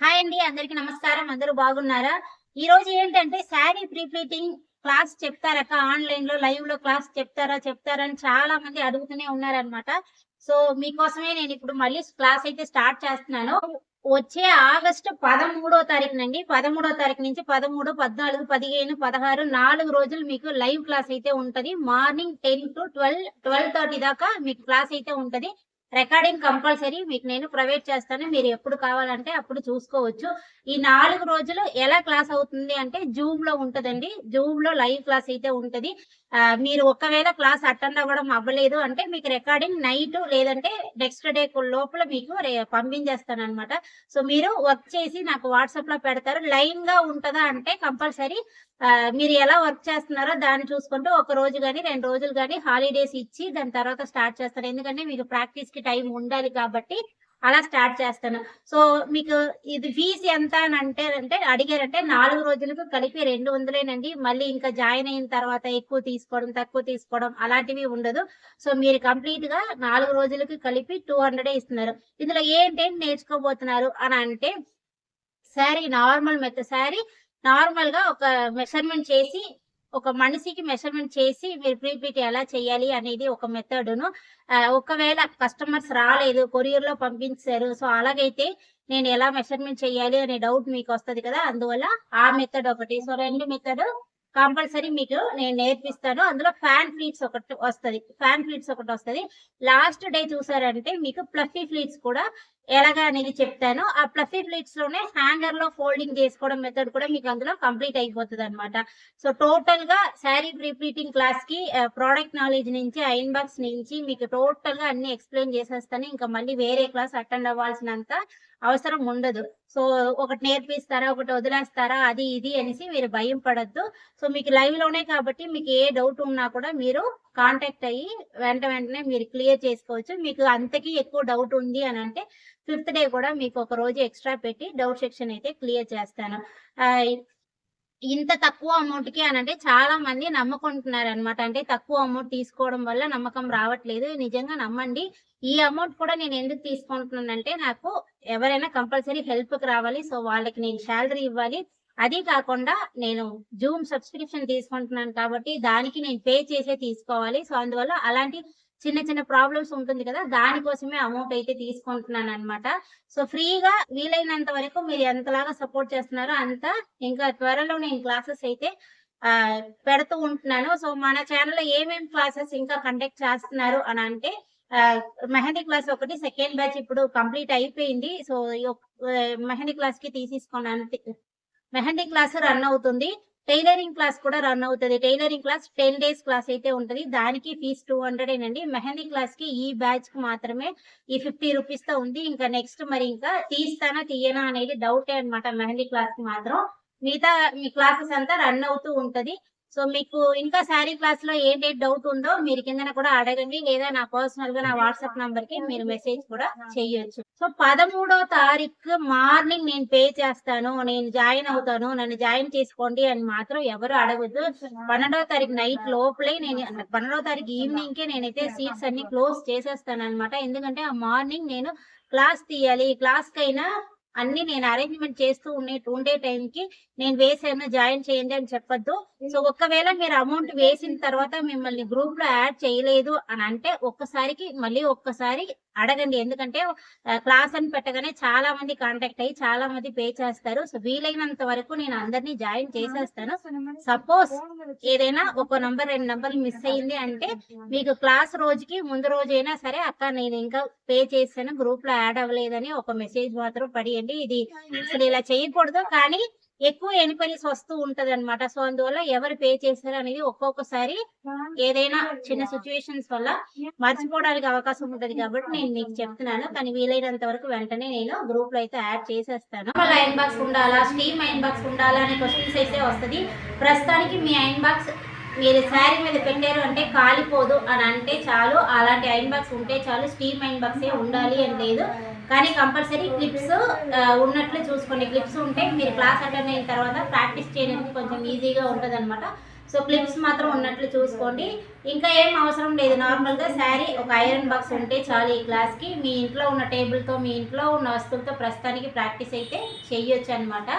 Hi అండి. అందరికి నమస్కారం. అందరూ బాగున్నారా? ఈరోజు ఏంటంటే శారీ ప్రీ ప్లీటింగ్ క్లాస్ చెప్తారక్క ఆన్‌లైన్‌లో లైవ్‌లో క్లాస్ చెప్తారా అని చాలా మంది అడుగుతూనే ఉన్నారనమాట. సో, మీకోసమే నేనిప్పుడు మళ్ళీ క్లాస్ అయితే స్టార్ట్ చేస్తున్నాను. వచ్చే ఆగస్టు 13వ తారీఖునండి. 13వ తారీఖు నుంచి 13, 14, 15, 16 4 రోజులు మీకు లైవ్ క్లాస్ అయితే ఉంటది. మార్నింగ్ 10-12, 12:30 దాకా మీకు క్లాస్ అయితే ఉంటది. రికార్డింగ్ కంపల్సరీ మీకు నేను ప్రొవైడ్ చేస్తాను. మీరు ఎప్పుడు కావాలంటే అప్పుడు చూసుకోవచ్చు. ఈ 4 రోజులు ఎలా క్లాస్ అవుతుంది అంటే జూమ్‌లో ఉంటదండి. జూమ్‌లో లైవ్ క్లాస్ అయితే ఉంటది. మీరు ఒకవేళ క్లాస్ అటెండ్ అవ్వలేదు అంటే మీకు రికార్డింగ్ నైట్ లేదంటే నెక్స్ట్ డే లోపల మీకు పంపించేస్తాననమాట. సో, మీరు వర్క్ చేసి నాకు వాట్సాప్‌లో పెడతారు. లైన్‌గా ఉంటదా అంటే కంపల్సరీ మీరు ఎలా వర్క్ చేస్తున్నారో దాన్ని చూసుకుంటూ ఒక రోజు గాని, 2 రోజులు గాని హాలిడేస్ ఇచ్చి దాని తర్వాత స్టార్ట్ చేస్తాను. ఎందుకంటే మీకు ప్రాక్టీస్‌కి టైం ఉండాలి కాబట్టి అలా స్టార్ట్ చేస్తాను. సో, మీకు ఇది ఫీస్ ఎంత అని అడిగారంటే 4 రోజులకు కలిపి 200 మళ్ళీ ఇంకా జాయిన్ అయిన తర్వాత ఎక్కువ తీసుకోవడం, తక్కువ తీసుకోవడం అలాంటివి ఉండదు. సో, మీరు కంప్లీట్‌గా 4 రోజులకి కలిపి 200 ఇస్తున్నారు. ఇందులో ఏంటేంటి నేర్చుకోబోతున్నారు అని అంటే శారీ నార్మల్‌గా ఒక మెజర్‌మెంట్ చేసి, ఒక మనిషికి మెజర్‌మెంట్ చేసి మీరు ప్రీప్లీట్ ఎలా చేయాలి అనేది ఒక మెథడును. ఒకవేళ కస్టమర్స్ రాలేదు, కొరియర్‌లో పంపించారు. సో, అలాగైతే నేను ఎలా మెజర్‌మెంట్ చేయాలి అనే డౌట్ మీకొస్తది కదా! అందువల్ల ఆ మెథడ్ ఒకటి. సో, 2 మెథడు కంపల్సరీ మీకు నేను నేర్పిస్తాను. అందులో ఫ్యాన్ ఫ్లీట్స్ ఒకటొస్తది. లాస్ట్ డే చూసారంటే మీకు ఫ్లఫీ ఫ్లీట్స్ కూడా ఎలాగా అనేది చెప్తాను. ఆ ఫ్లఫీ ఫ్లీట్స్‌లోనే హ్యాంగర్‌లో ఫోల్డింగ్ చేసుకోవడం మెథడ్ కూడా మీకు అందులో కంప్లీట్ అయిపోతదనమాట. సో, టోటల్‌గా శారీ ప్రీప్లీటింగ్ క్లాస్‌కి ప్రొడక్ట్ నాలెడ్జ్ నుంచి, అయర్న్ బాక్స్ నుంచి మీకు టోటల్‌గా అన్నీ ఎక్స్‌ప్లెయిన్ చేసేస్తాను. ఇంకా మళ్ళీ వేరే క్లాస్ అటెండ్ అవ్వాల్సినంత అవసరం ఉండదు. సో, ఒకటి నేర్పిస్తారా? ఒకటి వదిలేస్తారా? అది ఇది అనేసి మీరు భయం పడొద్దు. సో, మీకు లైవ్‌లోనే కాబట్టి మీకు ఏ డౌట్ ఉన్నా కూడా మీరు కాంటాక్ట్ అయ్యి వెంటనే మీరు క్లియర్ చేసుకోవచ్చు. మీకు అంతకి ఎక్కువ డౌట్ ఉంది అనంటే ఫిఫ్త్ డే కూడా మీకు ఒక రోజు ఎక్స్‌ట్రా పెట్టి డౌట్ సెక్షన్ అయితే క్లియర్ చేస్తాను. ఆహ్, ఇంత తక్కువ అమౌంట్‌కి అనంటే చాలా మంది నమ్మకుంటున్నారనమాట. అంటే తక్కువ అమౌంట్ తీసుకోవడం వల్ల నమ్మకం రావట్లేదు. నిజంగా నమ్మండి. ఈ అమౌంట్ కూడా నేను ఎందుకు తీసుకుంటున్నానంటే నాకు ఎవరైనా కంపల్సరీ హెల్ప్‌కి రావాలి. సో, వాళ్ళకి నేను సాలరీ ఇవ్వాలి. అది కాకుండా నేను జూమ్ సబ్స్క్రిప్షన్ తీసుకుంటున్నాను కాబట్టి దానికి నేను పే చేసే తీసుకోవాలి. సో, అందువల్ల అలాంటి చిన్న చిన్న ప్రాబ్లమ్స్ ఉంటుంది కదా! దానికోసమే అమౌంట్ అయితే తీసుకుంటున్నాననమాట. సో, ఫ్రీగా వీలైనంత వరకు మీరు ఎంతలాగా సపోర్ట్ చేస్తున్నారో అంత ఇంకా త్వరలో నేను క్లాసెస్ అయితే పెడుతూ ఉంటున్నాను. సో, మన ఛానెల్‌లో ఏమేం క్లాసెస్ ఇంకా కండక్ట్ చేస్తున్నారు అనంటే ఆహ్, మెహందీ క్లాస్ ఒకటి సెకండ్ బ్యాచ్ ఇప్పుడు కంప్లీట్ అయిపోయింది. సో, మెహందీ క్లాస్‌కి తీసేసుకున్నాను. మెహందీ క్లాస్ రన్ అవుతుంది. టైలరింగ్ క్లాస్ కూడా రన్ అవుతది. టైలరింగ్ క్లాస్ 10 డేస్ క్లాస్ అయితే ఉంటది. దానికి ఫీస్ 200 మెహందీ క్లాస్‌కి ఈ బ్యాచ్‌కి మాత్రమే ఈ 50 రూపీస్‌తో ఉంది. ఇంకా నెక్స్ట్ మరి ఇంకా తీస్తానా? తీయనా? అనేది డౌటే అన్నమాట మెహందీ క్లాస్‌కి మాత్రం. మిగతా మీ క్లాసెస్ అంతా రన్ అవుతూ ఉంటది. సో, మీకు ఇంకా శారీ క్లాస్‌లో ఏంటేటి డౌట్ ఉందో మీరు కిందన కూడా అడగండి. లేదా నా పర్సనల్‌గా నా వాట్సాప్ నంబర్‌కి మీరు మెసేజ్ కూడా చెయ్యొచ్చు. సో, 13వ తారీఖు మార్నింగ్ నేను పే చేస్తాను. నేను జాయిన్ అవుతాను. నన్ను జాయిన్ చేసుకోండి అని మాత్రం ఎవరు అడగొద్దు. 12వ తారీఖు నైట్ లోపలే 12వ తారీఖు ఈవినింగ్‌కే నేనైతే సీట్స్ అన్నీ క్లోజ్ చేసేస్తాననమాట. ఎందుకంటే ఆ మార్నింగ్ నేను క్లాస్ తీయాలి. క్లాస్‌కైనా అన్నీ నేను అరేంజ్‌మెంట్ చేస్తూ ఉండే టైంకి నేను వేసాను జాయిన్ చేయండి అని చెప్పొద్దు. సో, ఒకవేళ మీరు అమౌంట్ వేసిన తర్వాత మిమ్మల్ని గ్రూప్‌లో యాడ్ చేయలేదు అనంటే ఒక్కసారి అడగండి. ఎందుకంటే క్లాస్ అని పెట్టగానే చాలా మంది కాంటాక్ట్ అయ్యి చాలా మంది పే చేస్తారు. సో, వీలైనంత వరకు నేను అందరిని జాయిన్ చేసేస్తాను. సపోజ్ ఏదైనా ఒక నంబర్, 2 నంబర్‌లు మిస్ అయింది అంటే మీకు క్లాస్ రోజుకి ముందు రోజైనా సరే అక్క నేను ఇంకా పే చేశాను గ్రూప్‌లో యాడ్ అవ్వలేదని ఒక మెసేజ్ మాత్రం పడియండి. ఇది అసలు ఇలా చేయకూడదు. కానీ ఎక్కువ ఎన్‌క్వైరీస్ వస్తూ ఉంటదనమాట. సో, అందువల్ల ఎవరు పే చేశారు అనేది ఒక్కొక్కసారి ఏదైనా చిన్న సిట్యుయేషన్స్ వల్ల మర్చిపోవడానికి అవకాశం ఉంటది కాబట్టి నేను మీకు చెప్తున్నాను. కానీ వీలైనంత వరకు వెంటనే నేను గ్రూప్‌లో అయితే యాడ్ చేసేస్తాను. నార్మల్ అయర్న్ బాక్స్ ఉండాలా? స్టీమ్ అయర్న్ బాక్స్ ఉండాలా? అనే క్వెషన్స్ అయితే వస్తది. ప్రస్తుతానికి మీ అయర్న్ బాక్స్ మీరు శారీ మీద పెట్టారు అంటే కాలిపోదు అని అంటే చాలు. అలాంటి అయర్న్ బాక్స్ ఉంటే చాలు. స్టీమ్ అయర్న్ బాక్సే ఉండాలి అని లేదు. కానీ కంపల్సరీ క్లిప్స్ ఉన్నట్లు చూసుకోండి. క్లిప్స్ ఉంటే మీరు క్లాస్ అటెండ్ అయిన తర్వాత ప్రాక్టీస్ చేయడానికి కొంచెం ఈజీగా ఉంటదనమాట. సో క్లిప్స్ మాత్రం ఉన్నట్లు చూసుకోండి. ఇంకా ఏం అవసరం లేదు, నార్మల్గా శారీ ఒక ఐరన్ బాక్స్ ఉంటే చాలు. ఈ క్లాస్కి మీ ఇంట్లో ఉన్న టేబుల్తో, మీ ఇంట్లో ఉన్న వస్తువులతో ప్రస్తుతానికి ప్రాక్టీస్ అయితే చెయ్యొచ్చు అనమాట.